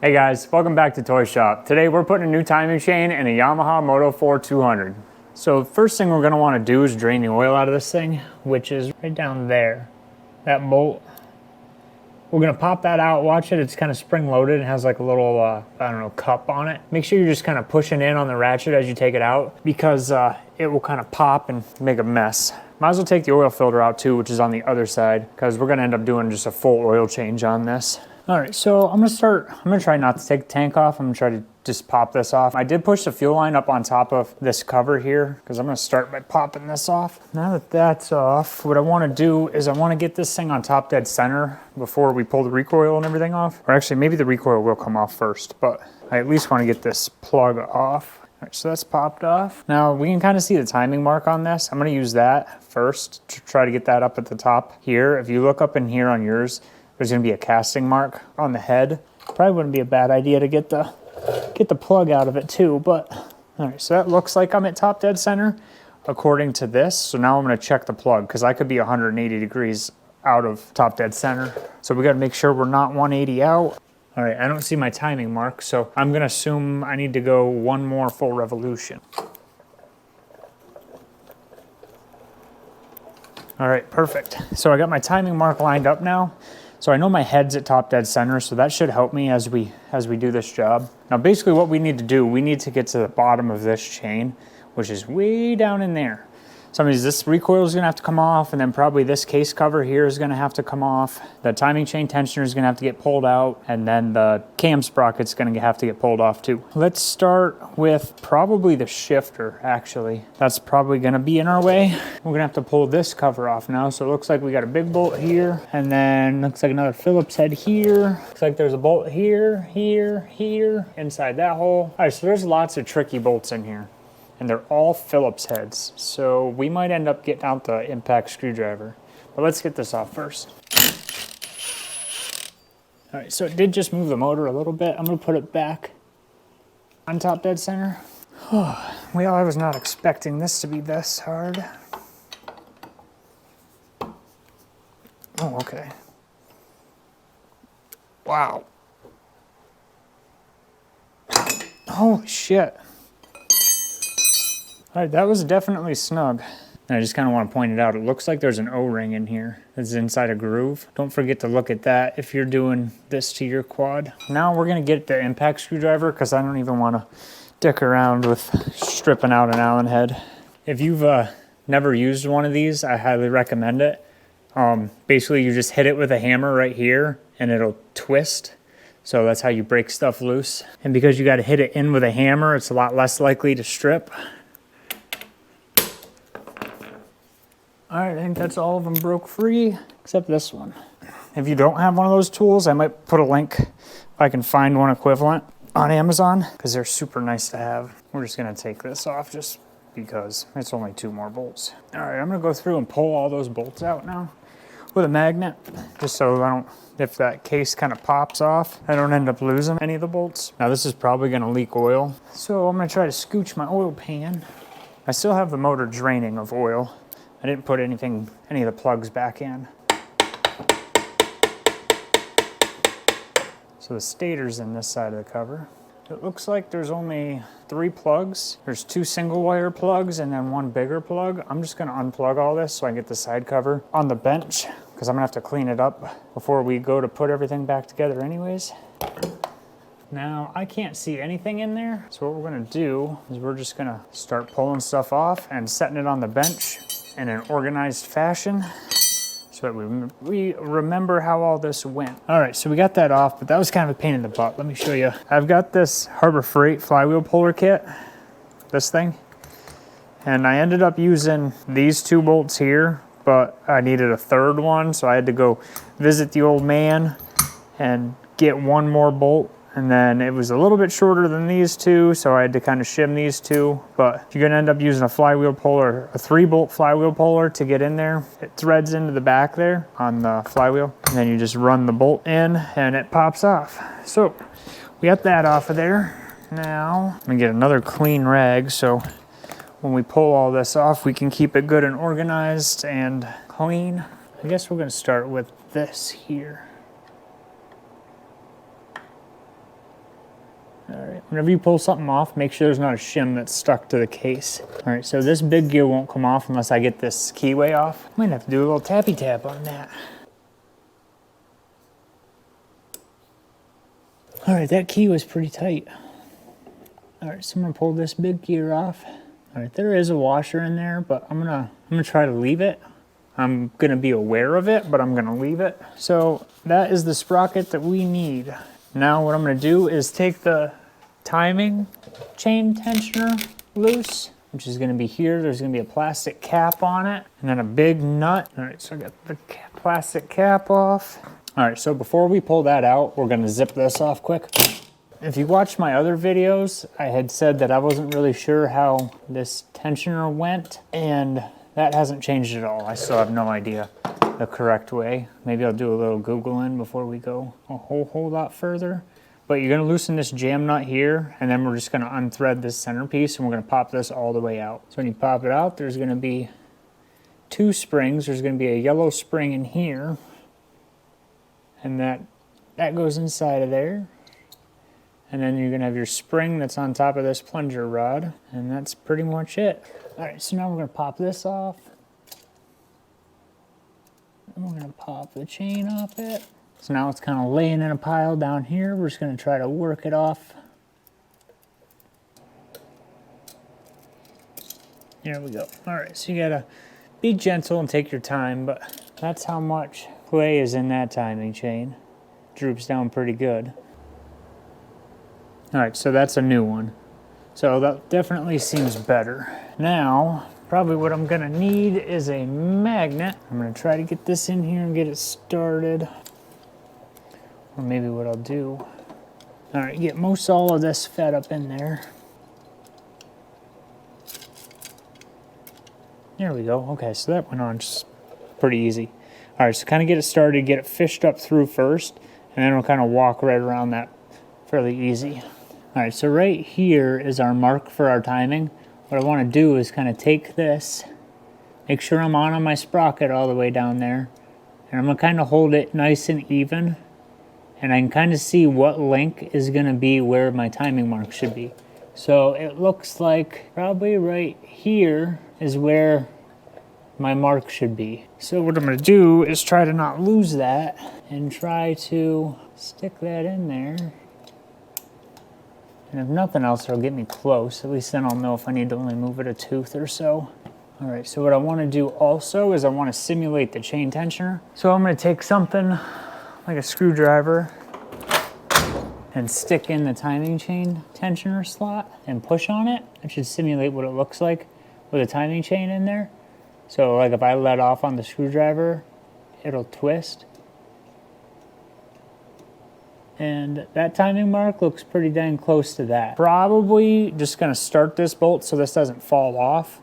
Hey guys, welcome back to Toy Shop. Today we're putting a new timing chain in a Yamaha Moto 200. So first thing we're going to want to do is drain the oil out of this thing, which is right down there. That bolt. We're going to pop that out, watch it, it's kind of spring loaded and has like a little, I don't know, cup on it. Make sure you're just kind of pushing in on the ratchet as you take it out because it will kind of pop and make a mess. Might as well take the oil filter out too, which is on the other side because we're going to end up doing just a full oil change on this. All right, so I'm gonna try not to take the tank off. I'm gonna try to just pop this off. I did push the fuel line up on top of this cover here because I'm gonna start by popping this off. Now that that's off, what I wanna do is I wanna get this thing on top dead center before we pull the recoil and everything off. Or actually, maybe the recoil will come off first, but I at least wanna get this plug off. All right, so that's popped off. Now we can kind of see the timing mark on this. I'm gonna use that first to try to get that up at the top here. If you look up in here on yours, there's gonna be a casting mark on the head. Probably wouldn't be a bad idea to get the plug out of it too, but all right, so that looks like I'm at top dead center according to this. So now I'm gonna check the plug because I could be 180 degrees out of top dead center. So we gotta make sure we're not 180 out. All right, I don't see my timing mark, so I'm gonna assume I need to go one more full revolution. All right, perfect. So I got my timing mark lined up now. So I know my head's at top dead center, so that should help me as we do this job. Now basically what we need to do, we need to get to the bottom of this chain, which is way down in there. So that means this recoil is gonna have to come off, and then probably this case cover here is gonna have to come off. The timing chain tensioner is gonna have to get pulled out, and then the cam sprocket's gonna have to get pulled off too. Let's start with probably the shifter, actually. That's probably gonna be in our way. We're gonna have to pull this cover off now. So it looks like we got a big bolt here, and then looks like another Phillips head here. Looks like there's a bolt here, here, here, inside that hole. All right, so there's lots of tricky bolts in here. And they're all Phillips heads. So we might end up getting out the impact screwdriver. But let's get this off first. All right, so it did just move the motor a little bit. I'm gonna put it back on top dead center. Well, I was not expecting this to be this hard. Oh, okay. Wow. Holy shit. All right, that was definitely snug. And I just kind of want to point it out. It looks like there's an O-ring in here that's inside a groove. Don't forget to look at that if you're doing this to your quad. Now we're gonna get the impact screwdriver because I don't even want to dick around with stripping out an Allen head. If you've never used one of these, I highly recommend it. Basically, you just hit it with a hammer right here and it'll twist. So that's how you break stuff loose. And because you got to hit it in with a hammer, it's a lot less likely to strip. All right, I think that's all of them broke free, except this one. If you don't have one of those tools, I might put a link if I can find one equivalent on Amazon, because they're super nice to have. We're just gonna take this off just because it's only 2 more bolts. All right, I'm gonna go through and pull all those bolts out now with a magnet, just so I don't, if that case kind of pops off, I don't end up losing any of the bolts. Now this is probably gonna leak oil, so I'm gonna try to scooch my oil pan. I still have the motor draining of oil. I didn't put any of the plugs back in. So the stator's in this side of the cover. It looks like there's only 3 plugs. There's 2 single wire plugs and then 1 bigger plug. I'm just gonna unplug all this so I can get the side cover on the bench because I'm gonna have to clean it up before we go to put everything back together anyways. Now, I can't see anything in there. So what we're gonna do is we're just gonna start pulling stuff off and setting it on the bench in an organized fashion so that we remember how all this went. All right, so we got that off, but that was kind of a pain in the butt. Let me show you. I've got this Harbor Freight flywheel puller kit, this thing, and I ended up using these 2 bolts here, but I needed a 3rd one, so I had to go visit the old man and get 1 more bolt. And then it was a little bit shorter than these 2, so I had to kind of shim these 2. But if you're gonna end up using a flywheel puller, a 3-bolt flywheel puller to get in there, it threads into the back there on the flywheel. And then you just run the bolt in and it pops off. So we got that off of there. Now, I'm gonna get another clean rag so when we pull all this off, we can keep it good and organized and clean. I guess we're gonna start with this here. All right, whenever you pull something off, make sure there's not a shim that's stuck to the case. All right, so this big gear won't come off unless I get this keyway off. Might have to do a little tappy tap on that. All right, that key was pretty tight. All right, so I'm gonna pull this big gear off. All right, there is a washer in there, but I'm gonna try to leave it. I'm gonna be aware of it, but I'm gonna leave it. So that is the sprocket that we need. Now what I'm gonna do is take the timing chain tensioner loose, which is gonna be here. There's gonna be a plastic cap on it, and then a big nut. All right, so I got the plastic cap off. All right, so before we pull that out, we're gonna zip this off quick. If you watched my other videos, I had said that I wasn't really sure how this tensioner went, and that hasn't changed at all. I still have no idea the correct way. Maybe I'll do a little Googling before we go a whole lot further. But you're gonna loosen this jam nut here, and then we're just gonna unthread this centerpiece, and we're gonna pop this all the way out. So when you pop it out, there's gonna be 2 springs. There's gonna be a yellow spring in here, and that goes inside of there. And then you're gonna have your spring that's on top of this plunger rod, and that's pretty much it. All right, so now we're gonna pop this off. And we're gonna pop the chain off it. So now it's kind of laying in a pile down here. We're just gonna try to work it off. There we go. All right, so you gotta be gentle and take your time, but that's how much play is in that timing chain. Droops down pretty good. All right, so that's a new one. So that definitely seems better. Now, probably what I'm gonna need is a magnet. I'm gonna try to get this in here and get it started. Or maybe what I'll do. All right, get most all of this fed up in there. There we go. Okay, so that went on just pretty easy. All right, so kind of get it started, get it fished up through first, and then we'll kind of walk right around that fairly easy. All right, so right here is our mark for our timing. What I want to do is kind of take this, make sure I'm on my sprocket all the way down there, and I'm going to kind of hold it nice and even, and I can kind of see what link is going to be where my timing mark should be. So it looks like probably right here is where my mark should be. So what I'm going to do is try to not lose that and try to stick that in there. And if nothing else, it'll get me close. At least then I'll know if I need to only move it a tooth or so. All right, so what I want to do also is I want to simulate the chain tensioner. So I'm going to take something like a screwdriver and stick in the timing chain tensioner slot and push on it. It should simulate what it looks like with a timing chain in there. So like if I let off on the screwdriver, it'll twist. And that timing mark looks pretty dang close to that. Probably just gonna start this bolt so this doesn't fall off,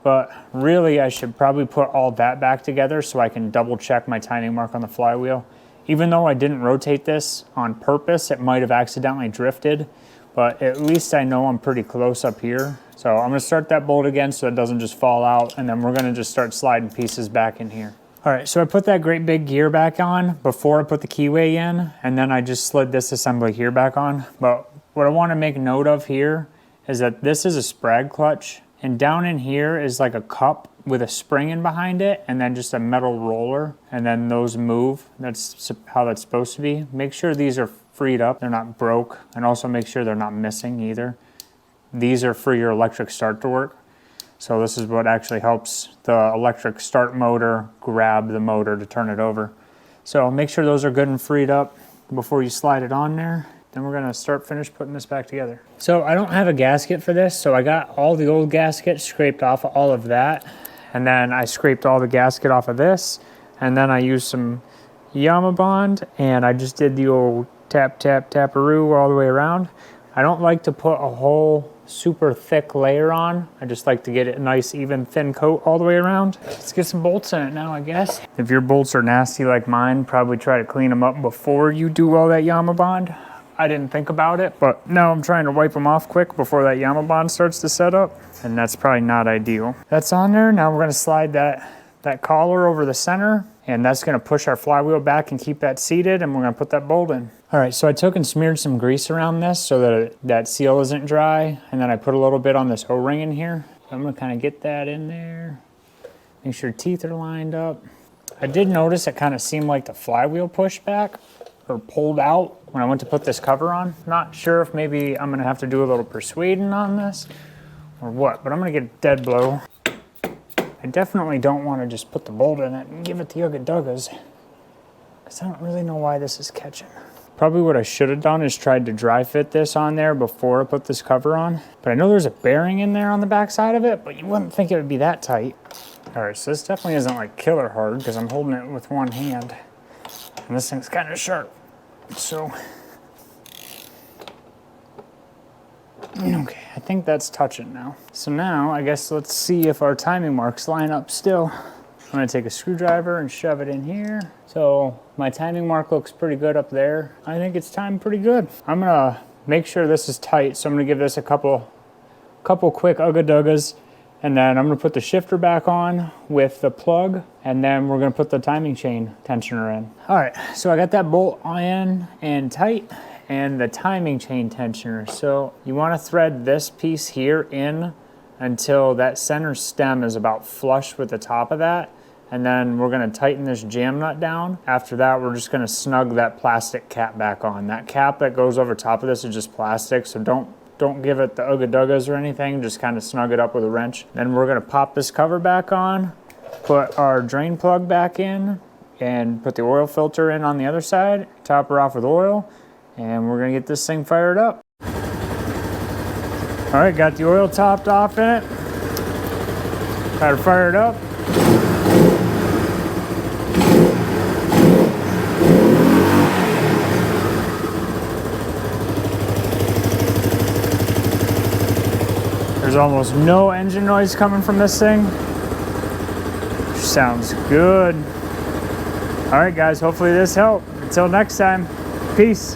but really I should probably put all that back together so I can double check my timing mark on the flywheel. Even though I didn't rotate this on purpose, it might have accidentally drifted, but at least I know I'm pretty close up here. So I'm gonna start that bolt again so it doesn't just fall out, and then we're gonna just start sliding pieces back in here. All right, so I put that great big gear back on before I put the keyway in, and then I just slid this assembly here back on. But what I wanna make note of here is that this is a sprag clutch, and down in here is like a cup with a spring in behind it, and then just a metal roller, and then those move. That's how that's supposed to be. Make sure these are freed up, they're not broke, and also make sure they're not missing either. These are for your electric start to work. So this is what actually helps the electric start motor grab the motor to turn it over. So make sure those are good and freed up before you slide it on there. Then we're gonna finish putting this back together. So I don't have a gasket for this, so I got all the old gaskets scraped off of all of that. And then I scraped all the gasket off of this. And then I used some Yamaha Bond, and I just did the old tap, tap, taparoo all the way around. I don't like to put a whole super thick layer on. I just like to get it a nice, even, thin coat all the way around. Let's get some bolts in it now, I guess. If your bolts are nasty like mine, probably try to clean them up before you do all that Yamaha Bond. I didn't think about it, but now I'm trying to wipe them off quick before that Yamaha Bond starts to set up, and that's probably not ideal. That's on there. Now we're gonna slide that that collar over the center, and that's gonna push our flywheel back and keep that seated, and we're gonna put that bolt in. All right, so I took and smeared some grease around this so that that seal isn't dry, and then I put a little bit on this O-ring in here. So I'm gonna kind of get that in there, make sure teeth are lined up. I did notice it kind of seemed like the flywheel pushed back or pulled out when I went to put this cover on. Not sure if maybe I'm gonna have to do a little persuading on this or what, but I'm gonna get a dead blow. I definitely don't want to just put the bolt in it and give it the ugga-duggas, because I don't really know why this is catching. Probably what I should have done is tried to dry fit this on there before I put this cover on. But I know there's a bearing in there on the back side of it, but you wouldn't think it would be that tight. All right, so this definitely isn't like killer hard because I'm holding it with one hand. And this thing's kind of sharp, so. Okay, I think that's touching now. So now, I guess let's see if our timing marks line up still. I'm gonna take a screwdriver and shove it in here. So my timing mark looks pretty good up there. I think it's timed pretty good. I'm gonna make sure this is tight, so I'm gonna give this a couple quick ugga-duggas, and then I'm gonna put the shifter back on with the plug, and then we're gonna put the timing chain tensioner in. All right, so I got that bolt in and tight, and the timing chain tensioner. So you want to thread this piece here in until that center stem is about flush with the top of that, and then we're going to tighten this jam nut down. After that, we're just going to snug that plastic cap back on. That cap that goes over top of this is just plastic, so don't give it the ugga-duggas or anything, just kind of snug it up with a wrench. Then we're going to pop this cover back on, put our drain plug back in, and put the oil filter in on the other side, top her off with oil, and we're gonna get this thing fired up. All right, got the oil topped off in it. Got her fired up. There's almost no engine noise coming from this thing. Sounds good. All right, guys, hopefully this helped. Until next time, peace.